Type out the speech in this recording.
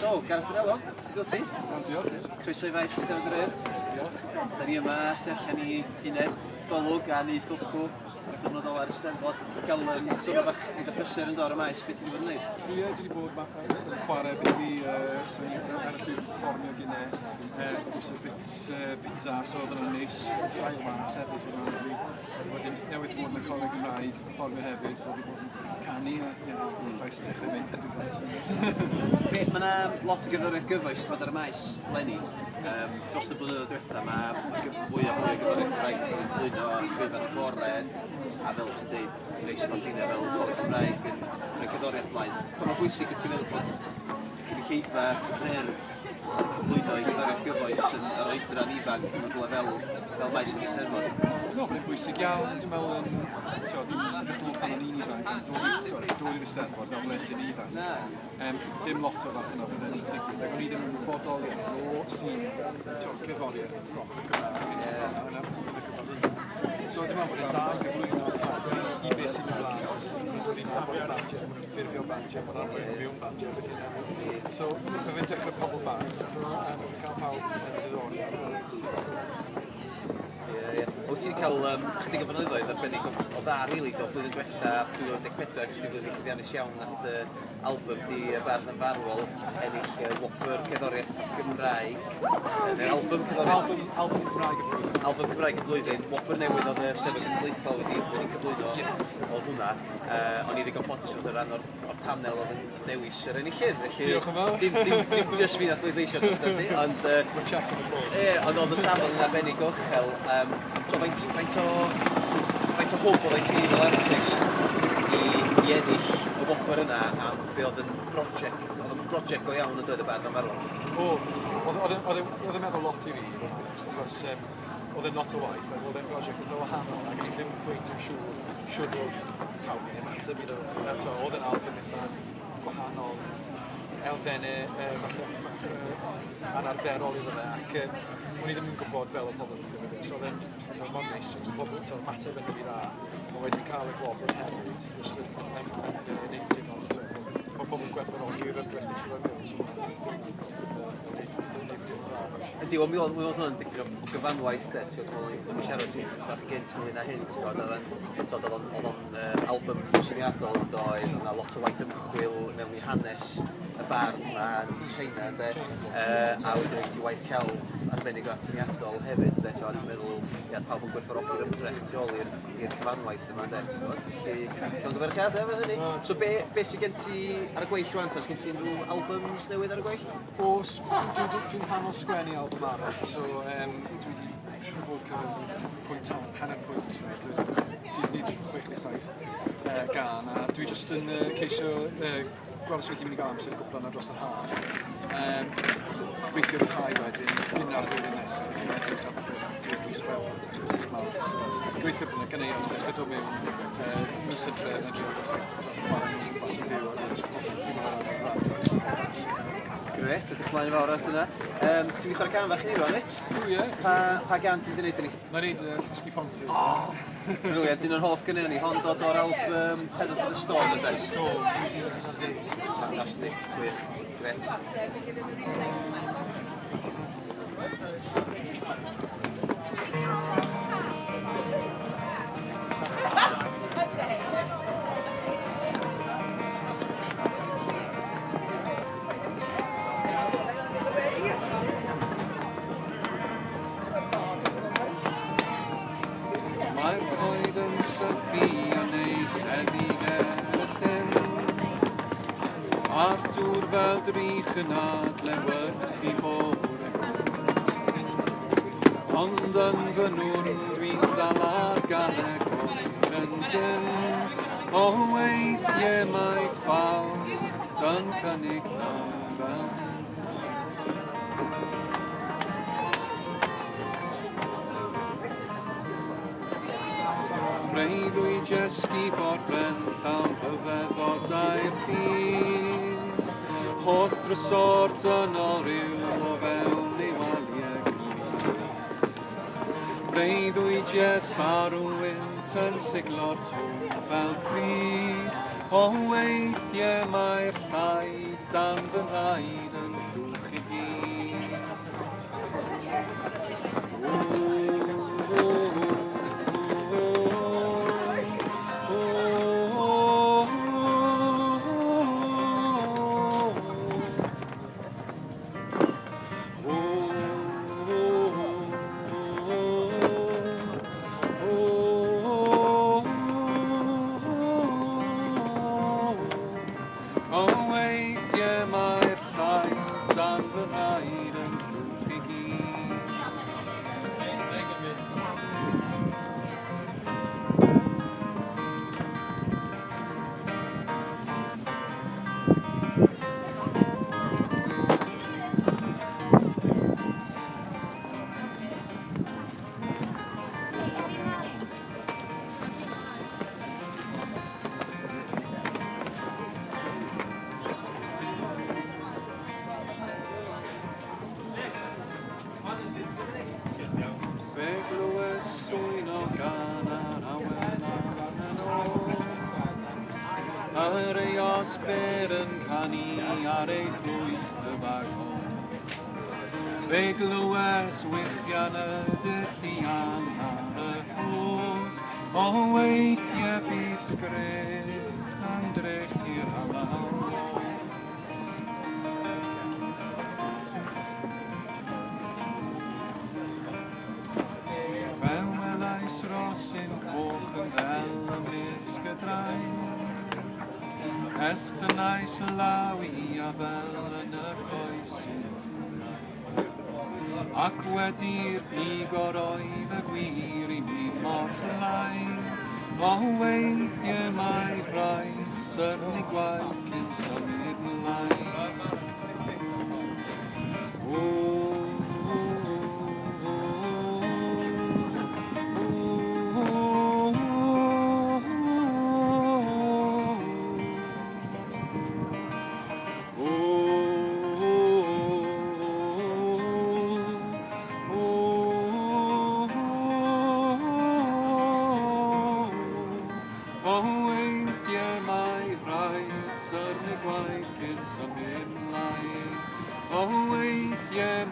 So, Gareth Brello, sut wyt ti? Diolch. Croeso i faes Eisteddfod yr Urdd. Diolch. Da ni yma tu allan i uned golwg a neith wbw diwrnod ola ar Eisteddfod. Ti'n cael diwrnod bach eitha prysur yn dod o'r maes, beth ti'n bod yn gwneud? Dwi wedi bod yn chwarae beth i swn i ar y llwyr fformio gynnau. Gwrs y bita, so oedd yna'n neis. Rhaid mas hefyd. Wedyn newydd bod yn y Coleg Gymraeg fformio hefyd, so wedi bod yn canu a llais dechrau mynd. Mae yna lot o gyforiaeth gyfoes bod ar y maes leni. Dros y blynyddoedd diwetha, mae fwy a fwy o gyforiaeth Gymraeg yn blwyno ar llwyfan y gored, a fel ti'n dweud, Rhys Stondina fel Coleg Gymraeg yn gyforiaeth blaen. Pa mor bwysig wyt ti'n meddwl bod cynulleidfa nerf yn cyflwyno i gyforiaeth gyfoes yn yr oedran ifanc yn rhywle fel maes yn Eisteddfod? Dwi'n meddwl bod e'n bwysig iawn. Dwi'n meddwl yn... Dwi'n edrych yn ôl pan o'n i'n ifanc yn dod i'r Eisteddfod fel blentyn ifanc. Dim lot o fath yno bydde'n digwydd. Ac o'n i ddim yn bodol o sy'n cyforiaeth roc y Gymraeg. So dwi'n meddwl bod e'n da i gyflwyno plant i beth sy'n ymlaen. Dwi'n nabod y bandiau, mae'n ffurfio bandiau, mae'n arwain mewn bandiau fy hyn. So mae fe'n dechrau pobl bant, a mae'n cael pawb yn diddorol. Wyt ti wedi cael chydig o fynyddoedd arbennig o dda, rili, do blwyddyn diwetha 2014, jyst i blwyddyn chyddiannus iawn nath album di Bardd yn Farwol ennill Whopper Cerddoriaeth Gymraeg. Album Gymraeg y flwyddyn. Album Gymraeg y flwyddyn. Whopper newydd oedd y Steddfod Genedlaethol wedi cyflwyno oedd hwnna. O'n i ddigon ffodus fod o ran o'r panel oedd yn dewis yr enillydd. Diolch yn fawr. Dim just fi nath bleidleisio dros ti, ond... We're checking the balls. Ond oedd y safon yn arbennig o uchel. So faint o hwb oedd ti fel artist i ennill y Whopper yna am be oedd yn brosiect go iawn yn dod y Bardd yn Farwol? Oedd yn meddwl lot i fi, achos oedd yn lot o waith, ac oedd yn brosiect eitha wahanol, ac o'n i ddim gweith yn siŵr oedd pawb yn ymateb iddo. Oedd yn album eitha gwahanol, elfennau falle anarferol iddo fe, ac o'n i ddim yn gwybod fel y pobl yn gwybod. So oedd yn mon neis, os y pobl yn mateb yn gyda, ond wedi cael y Whopper hefyd, just yn neud dim ond. Mae pobl yn gwerthfawrogi'r ymdrechu sydd yn mynd, so Ydy, mi oedd hwnna'n dipyn o gyfanwaith, ti'n gwybod, yn siarad ti bach gynt yn un a hyn, oedd o'n album syniadol yn dod, oedd yna lot o waith ymchwil mewn i hanes y bardd yma yn China, a wedyn ti waith celf arbennig o atyniadol hefyd, ti'n meddwl, pawb yn gwerthfawrogi'r ymdrech tu ôl i'r cyfanwaith yma, ti'n gwybod, felly gyferchiad efo hynny. So be sydd gen ti ar y gweill rwan, os gen ti unrhyw albums newydd ar y gweill? Oes, dwi'n hanner sgwennu album arall, so dwi wedi siŵr fod pwynt hanner pwynt, dwi'n nid 6 neu 7 gan, a dwi jyst yn ceisio gweld os felly mynd i gael amser y gwblan dros y haf. Gobeithio bydd rhai wedyn, gynnar flwyddyn nesaf, ac yn edrych am falle mis Chwefror, mis Mawrth. So gobeithio bydd yna gyneuon yn dechrau dod mewn mis Hydref yn edrych chwarae ni'n bas yn fyw Gret, ydych ymlaen fawr at yna. Ti'n mynd chwarae gan fach i ni rwan, et? Dwi, ie. Pa gan ti'n mynd i wneud i ni? Na'n neud Llysgu Ponty. Briliant, un o'r hoff gynnu ni, hon dod o'r album Tenant of the Storm, ydyn? Storm, Ffantastig, gwych, gret. Mae'r coed yn sychu a neis eddig y llyn, a'r dŵr fel drych yn adle wrth i bor y gwrdd. Ond yn fy nŵn dwi'n dal ar galeg o'n yn dyn, o weithiau mae ffawd yn cynnig llaw fel hyn. Breuddwy jesgi bod ben llawn byfeddodau'r byd, holl drysor dynol rhyw o fewn ei waliau glyd. Breuddwy jes ar wynt yn siglo'r tŵn fel cryd, O weithiau mae'r llaid dan fy nhaid yn llwch I gyd. Yr ei osbyr yn canu ar ei llwyth y bagos. Fe glywes wychian y dyllian ar y hws. O weithiau bydd sgriff yn drech i'r halos. Fe welais rosyn coch yn fel ymysg y draen. Estynais y law I a fel yn y coesyn. Ac wedi'r pigor oedd y gwir I mi mor blaen. O weithiau mae rhaid syrnu gwaith cyn symud mlaen. Symud mlaen. O weithiau